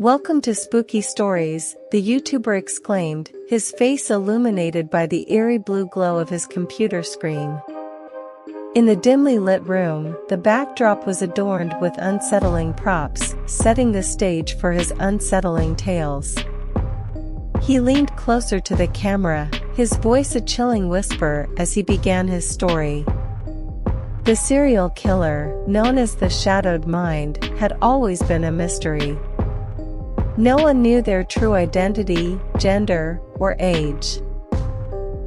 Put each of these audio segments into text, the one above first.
"Welcome to Spooky Stories," the YouTuber exclaimed, his face illuminated by the eerie blue glow of his computer screen. In the dimly lit room, the backdrop was adorned with unsettling props, setting the stage for his unsettling tales. He leaned closer to the camera, his voice a chilling whisper as he began his story. The serial killer, known as the Shadowed Mind, had always been a mystery. No one knew their true identity, gender, or age.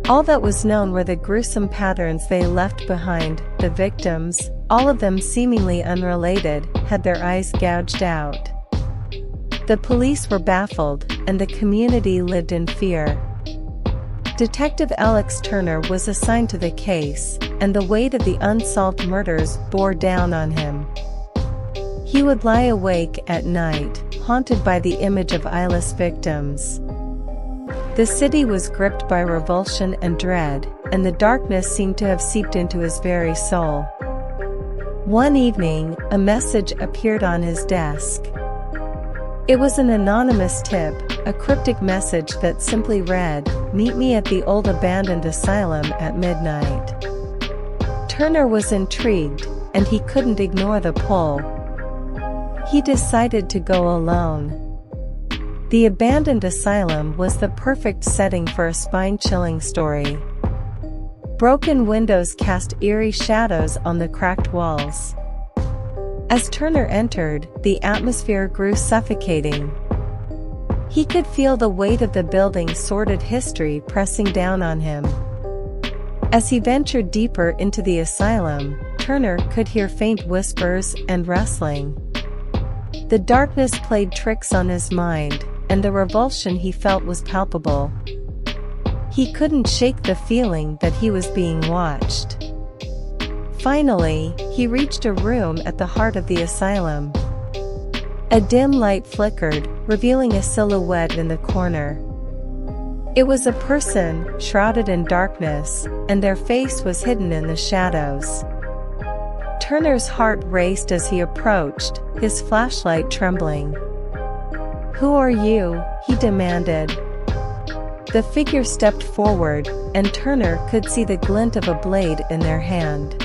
All that was known were the gruesome patterns they left behind. The victims, all of them seemingly unrelated, had their eyes gouged out. The police were baffled, and the community lived in fear. Detective Alex Turner was assigned to the case, and the weight of the unsolved murders bore down on him. He would lie awake at night, haunted by the image of eyeless victims. The city was gripped by revulsion and dread, and the darkness seemed to have seeped into his very soul. One evening, a message appeared on his desk. It was an anonymous tip, a cryptic message that simply read, "Meet me at the old abandoned asylum at midnight." Turner was intrigued, and he couldn't ignore the pull. He decided to go alone. The abandoned asylum was the perfect setting for a spine-chilling story. Broken windows cast eerie shadows on the cracked walls. As Turner entered, the atmosphere grew suffocating. He could feel the weight of the building's sordid history pressing down on him. As he ventured deeper into the asylum, Turner could hear faint whispers and rustling. The darkness played tricks on his mind, and the revulsion he felt was palpable. He couldn't shake the feeling that he was being watched. Finally, he reached a room at the heart of the asylum. A dim light flickered, revealing a silhouette in the corner. It was a person, shrouded in darkness, and their face was hidden in the shadows. Turner's heart raced as he approached, his flashlight trembling. "Who are you?" he demanded. The figure stepped forward, and Turner could see the glint of a blade in their hand.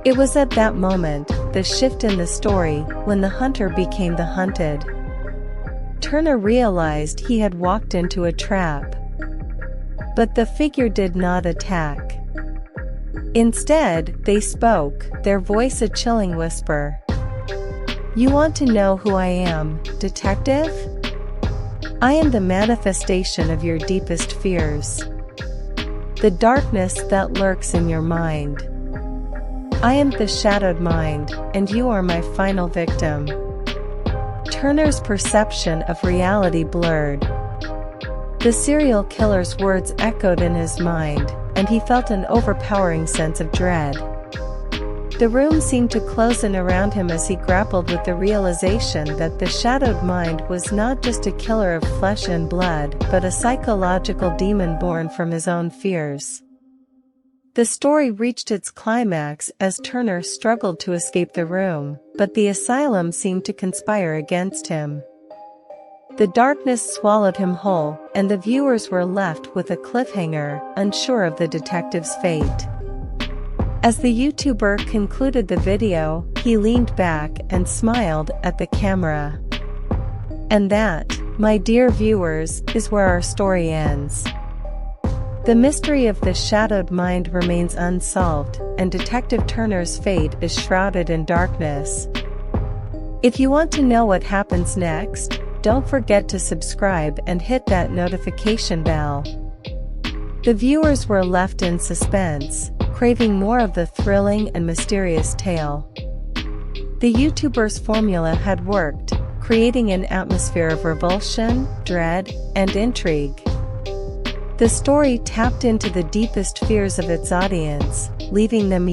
It was at that moment, the shift in the story, when the hunter became the hunted. Turner realized he had walked into a trap. But the figure did not attack. Instead, they spoke, their voice a chilling whisper. "You want to know who I am, detective? I am the manifestation of your deepest fears. The darkness that lurks in your mind. I am the Shadowed Mind, and you are my final victim." Turner's perception of reality blurred. The serial killer's words echoed in his mind, and he felt an overpowering sense of dread. The room seemed to close in around him as he grappled with the realization that the Shadowed Mind was not just a killer of flesh and blood, but a psychological demon born from his own fears. The story reached its climax as Turner struggled to escape the room, but the asylum seemed to conspire against him. The darkness swallowed him whole, and the viewers were left with a cliffhanger, unsure of the detective's fate. As the YouTuber concluded the video, he leaned back and smiled at the camera. And that, my dear viewers, is where our story ends. The mystery of the Shadowed Mind remains unsolved, and Detective Turner's fate is shrouded in darkness. If you want to know what happens next, don't forget to subscribe and hit that notification bell. The viewers were left in suspense, craving more of the thrilling and mysterious tale. The YouTuber's formula had worked, creating an atmosphere of revulsion, dread, and intrigue. The story tapped into the deepest fears of its audience, leaving them